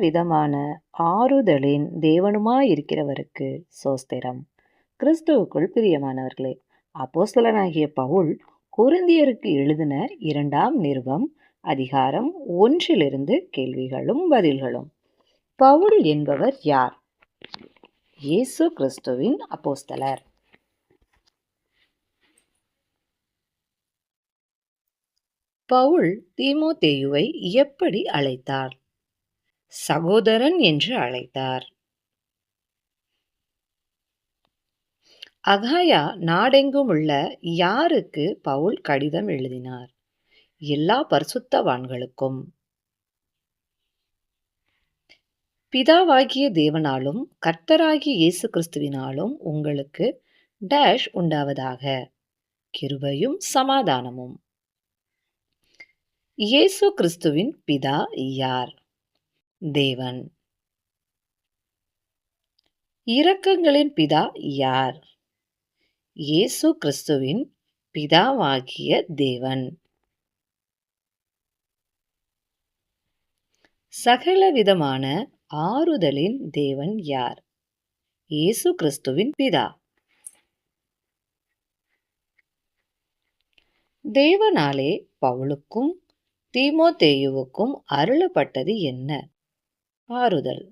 விதமான ஆறுதலின் தேவனுமாயிருக்கிறவருக்கு சோஸ்திரம். கிறிஸ்துவுக்குள் பிரியமானவர்களே, அப்போஸ்தலனாகிய பவுல் கொரிந்தியருக்கு எழுதின 2ஆம் நிருபம் அதிகாரம் 1 கேள்விகளும் பதில்களும். பவுல் என்பவர் யார்? இயேசு கிறிஸ்துவின் அப்போஸ்தலர். பவுல் தீமோத்தேயுவை எப்படி அழைத்தார்? சகோதரன் என்று அழைத்தார். அகாயா நாடெங்கும் உள்ள யாருக்கு பவுல் கடிதம் எழுதினார்? எல்லா பரிசுத்தவான்களுக்கும். பிதாவாகிய தேவனாலும் கர்த்தராகிய இயேசு கிறிஸ்துவினாலும் உங்களுக்கு டேஷ் உண்டாவதாக, கிருபையும் சமாதானமும். இயேசு கிறிஸ்துவின் பிதா யார்? தேவன். இரக்கங்களின் பிதா யார்? இயேசு கிறிஸ்துவின் பிதாவாகிய தேவன். சகலவிதமான ஆறுதலின் தேவன் யார்? இயேசு கிறிஸ்துவின் பிதா. தேவனாலே பவுலுக்கும் தீமோத்தேயுவுக்கும் அருளப்பட்டது என்ன? ஆறுதல்.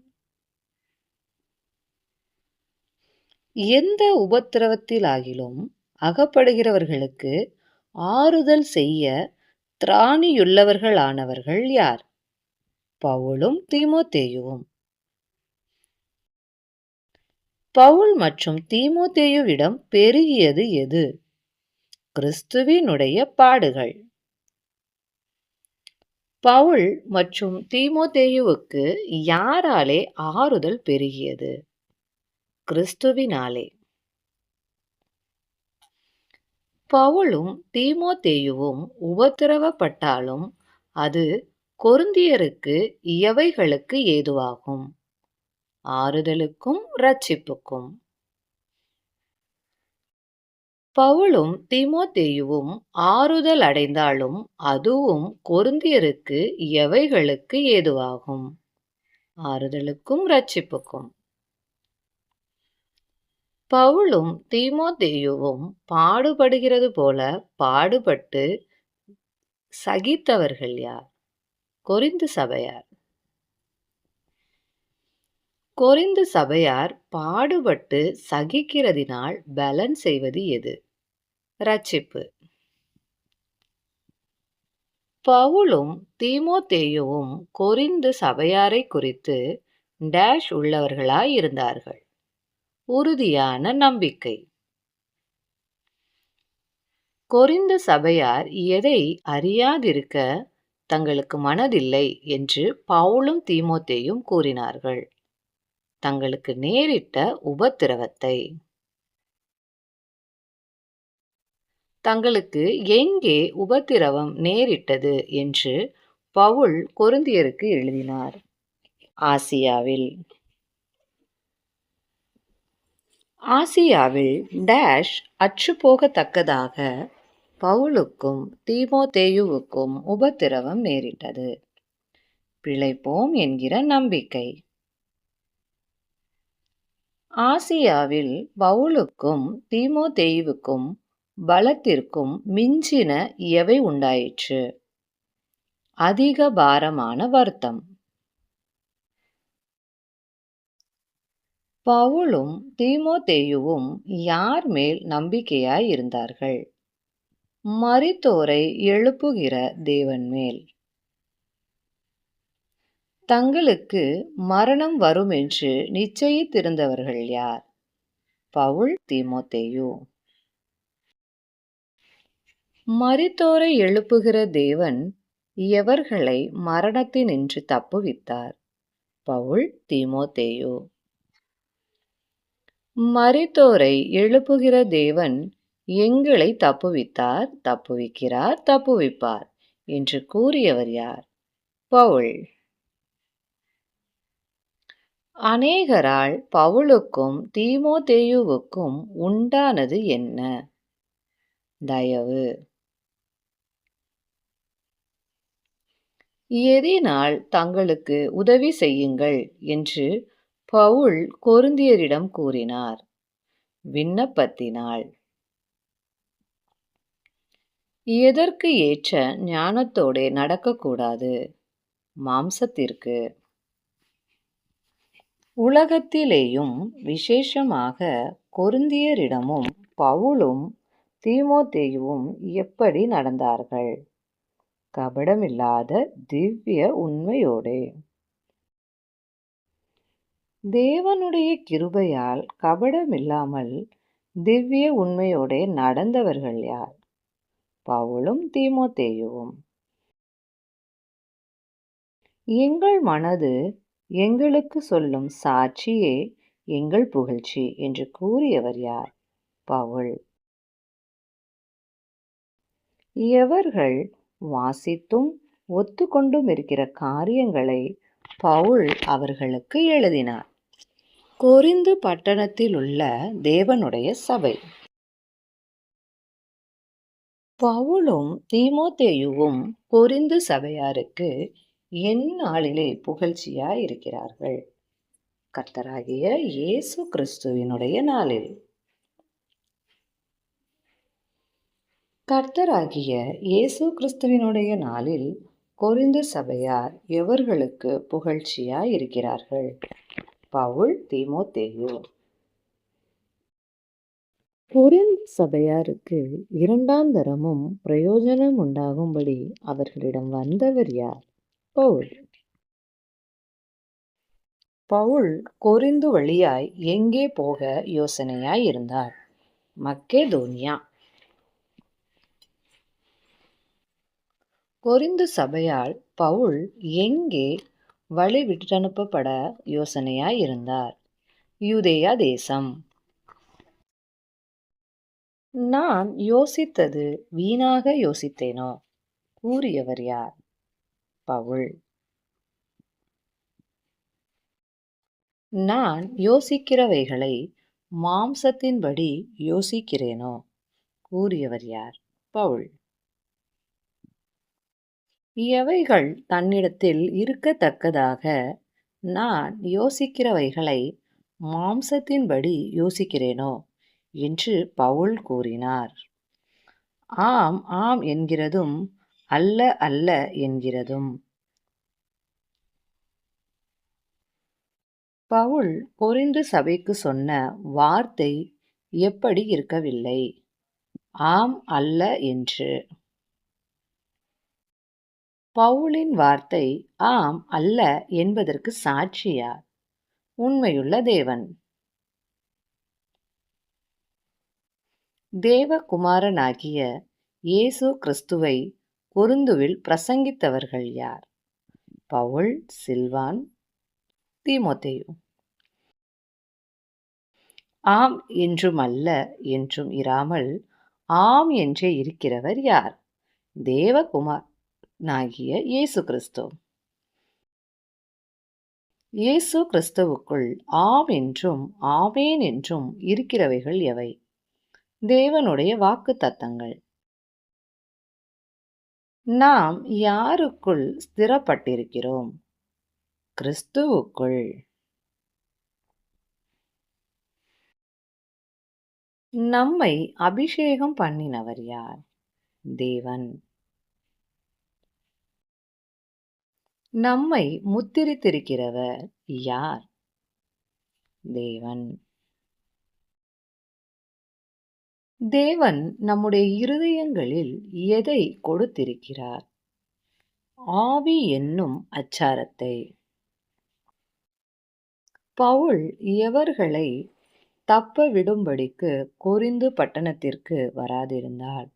எந்த உபத்திரவத்திலாகிலும் அகப்படுகிறவர்களுக்கு ஆறுதல் செய்ய திராணியுள்ளவர்களானவர்கள் யார்? பவுலும் தீமோத்தேயுவும். பவுல் மற்றும் தீமோத்தேயுவிடம் பெருகியது எது? கிறிஸ்துவினுடைய பாடுகள். பவுல் மற்றும் தீமோத்தேயுவுக்கு யாராலே ஆறுதல் பெருகியது? கிறிஸ்துவினாலே. பவுலும் தீமோத்தேயுவும் உபத்திரவப்பட்டாலும் அது கொரிந்தியருக்கு எவைகளுக்கு ஏதுவாகும்? ஆறுதலுக்கும் இரட்சிப்புக்கும். பவுலும் தீமோத்தேயுவும் ஆறுதல் அடைந்தாலும் அதுவும் கொரிந்தியருக்கு எவைகளுக்கு ஏதுவாகும்? ஆறுதலுக்கும் இரட்சிப்புக்கும். பவுலும் தீமோத்தேயுவும் பாடுபடுகிறது போல பாடுபட்டு சகித்தவர்கள் யார்? கொரிந்து சபையார். கொரிந்து சபையார் பாடுபட்டு சகிக்கிறதினால் பலன் செய்வது எது? இரட்சிப்பு. பவுலும் தீமோத்தேயுவும் கொரிந்து சபையாரை குறித்து டேஷ் உள்ளவர்களாய் இருந்தார்கள். உறுதியான நம்பிக்கை. கொரிந்து சபையார் எதை அறியாதிருக்க தங்களுக்கு மனதில்லை என்று பவுலும் தீமோத்தேயும் கூறினார்கள்? தங்களுக்கு நேரிட்ட உபத்திரவத்தை. தங்களுக்கு எங்கே உபத்திரவம் நேரிட்டது என்று பவுல் கொரிந்தியருக்கு எழுதினார்? ஆசியாவில். ஆசியாவில் டேஷ் அற்றுப்போகத்தக்கதாக பவுலுக்கும் தீமோத்தேயுவுக்கும் உபத்திரவம் நேரிட்டது. பிழைப்போம் என்கிற நம்பிக்கை. ஆசியாவில் பவுலுக்கும் தீமோத்தேயுவுக்கும் பலத்திற்கும் மிஞ்சின எவை உண்டாயிற்று? அதிக பாரமான வருத்தம். பவுலும் தீமோத்தேயுவும் யார் மேல் நம்பிக்கையாய் இருந்தார்கள்? மரித்தோரை எழுப்புகிற தேவன் மேல். தங்களுக்கு மரணம் வரும் என்று நிச்சயித்திருந்தவர்கள் யார்? பவுல், தீமோத்தேயு. மரித்தோரை எழுப்புகிற தேவன் எவர்களை மரணத்தினின்று தப்புவித்தார்? பவுல், தீமோத்தேயு. மரித்தோரை எழுப்புகிற தேவன் எங்களை தப்புவித்தார், தப்புவிக்கிறார், தப்புவிப்பார் என்று கூறியவர் யார்? பவுல். அநேகரால் பவுலுக்கும் தீமோத்தேயுவுக்கும் உண்டானது என்ன? தயவு. எதினால் தங்களுக்கு உதவி செய்யுங்கள் என்று பவுல் கொரிந்தியரிடம் கூறினார். விண்ணப்பத்தினால். எதற்கு ஏற்ற ஞானத்தோடே நடக்கக்கூடாது? மாம்சத்திற்கு. உலகத்திலேயும் விசேஷமாக கொரிந்தியரிடமும் பவுலும் தீமோத்தேயுவும் எப்படி நடந்தார்கள்? கபடமில்லாத திவ்ய உண்மையோடே. தேவனுடைய கிருபையால் கபடமில்லாமல் திவ்ய உண்மையோடே நடந்தவர்கள் யார்? பவுலும் தீமோத்தேயுவும். எங்கள் மனது எங்களுக்கு சொல்லும் சாட்சியே எங்கள் புகழ்ச்சி என்று கூறியவர் யார்? பவுல். எவர்கள் வாசித்தும் ஒத்துக்கொண்டும் இருக்கிற காரியங்களை பவுல் அவர்களுக்கு எழுதினார். கொரிந்து பட்டணத்தில் உள்ள தேவனுடைய சபை. பவுலும் தீமோத்தேயுவும் கொரிந்து சபையாருக்கு எந்நாளிலே புகழ்ச்சியாய் இருக்கிறார்கள்? கர்த்தராகிய இயேசு கிறிஸ்துவினுடைய நாளில். கர்த்தராகிய இயேசு கிறிஸ்துவினுடைய நாளில் கொரிந்து சபையார் எவர்களுக்கு புகழ்ச்சியாய் இருக்கிறார்கள்? பவுல், தீமோத்தேயு. கொரிந்து சபையாருக்கு இரண்டாம் தரமும் பிரயோஜனம் உண்டாகும்படி அவர்களிடம் வந்தவர் யார்? பவுல். பவுல் கொரிந்து வழியாய் எங்கே போக யோசனையாய் இருந்தார்? மக்கெதோனியா. கொரிந்து சபையால் பவுல் எங்கே வழி விட்டனுப்பப்பட யோசனையாய் இருந்தார்? யூதேயா தேசம். நான் யோசித்தது வீணாக யோசித்தேனோ? கூறியவர் யார்? பவுல். நான் யோசிக்கிறவைகளை மாம்சத்தின்படி யோசிக்கிறேனோ? கூறியவர் யார்? பவுல். எவைகள் தன்னிடத்தில் இருக்கத்தக்கதாக நான் யோசிக்கிறவைகளை மாம்சத்தின்படி யோசிக்கிறேனோ என்று பவுல் கூறினார். ஆம் ஆம் என்கிறதும் அல்ல அல்ல என்கிறதும். பவுல் கொரிந்து சபைக்கு சொன்ன வார்த்தை எப்படி இருக்கவில்லை? ஆம் அல்ல என்று. பவுலின் வார்த்தை ஆம் அல்ல என்பதற்கு சாட்சியார்? உண்மையுள்ள தேவன். தேவகுமாரனாகிய இயேசு கிறிஸ்துவை கொரிந்துவில் பிரசங்கித்தவர்கள் யார்? பவுல், சில்வான், தீமோத்தேயு. ஆம் என்றும் அல்ல என்றும் இராமல் ஆம் என்றே இருக்கிறவர் யார்? தேவகுமாரனாகிய இயேசு கிறிஸ்து. இயேசு கிறிஸ்துவுக்குள் ஆம் என்றும் ஆமேன் என்றும் இருக்கிறவைகள் எவை? தேவனுடைய வாக்குத்தத்தங்கள். நாம் யாருக்குள் ஸ்திரப்பட்டிருக்கிறோம்? கிறிஸ்துவுக்குள். நம்மை அபிஷேகம் பண்ணினவர் யார்? தேவன். நம்மை முத்திரித்திருக்கிறவர் யார்? தேவன். தேவன் நம்முடைய இருதயங்களில் எதை கொடுத்திருக்கிறார்? ஆவி என்னும் அச்சாரத்தை. பவுல் எவர்களை தப்ப விடும்படிக்கு கொரிந்து பட்டணத்திற்கு வராதிருந்தால்?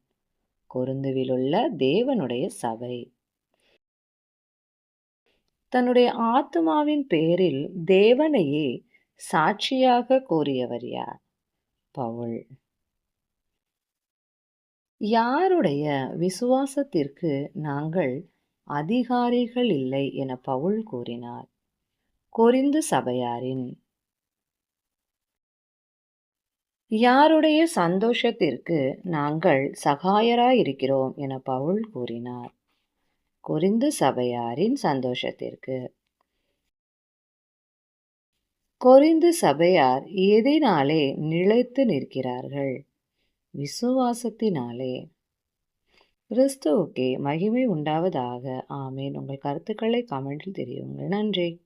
கொரிந்துவிலுள்ள தேவனுடைய சபை. தன்னுடைய ஆத்துமாவின் பேரில் தேவனையே சாட்சியாக கூறியவர் யார்? பவுல். யாருடைய விசுவாசத்திற்கு நாங்கள் அதிகாரிகள் இல்லை என பவுல் கூறினார்? கொரிந்து சபையாரின். யாருடைய சந்தோஷத்திற்கு நாங்கள் சகாயராயிருக்கிறோம் என பவுல் கூறினார்? கொரிந்து சபையாரின் சந்தோஷத்திற்கு. கொரிந்து சபையார் எதினாலே நிலைத்து நிற்கிறார்கள்? விசுவாசத்தினாலே. கிறிஸ்துவுக்கே மகிமை உண்டாவதாக. ஆமேன். உங்கள் கருத்துக்களை கமெண்டில் தெரியுங்கள். நன்றி.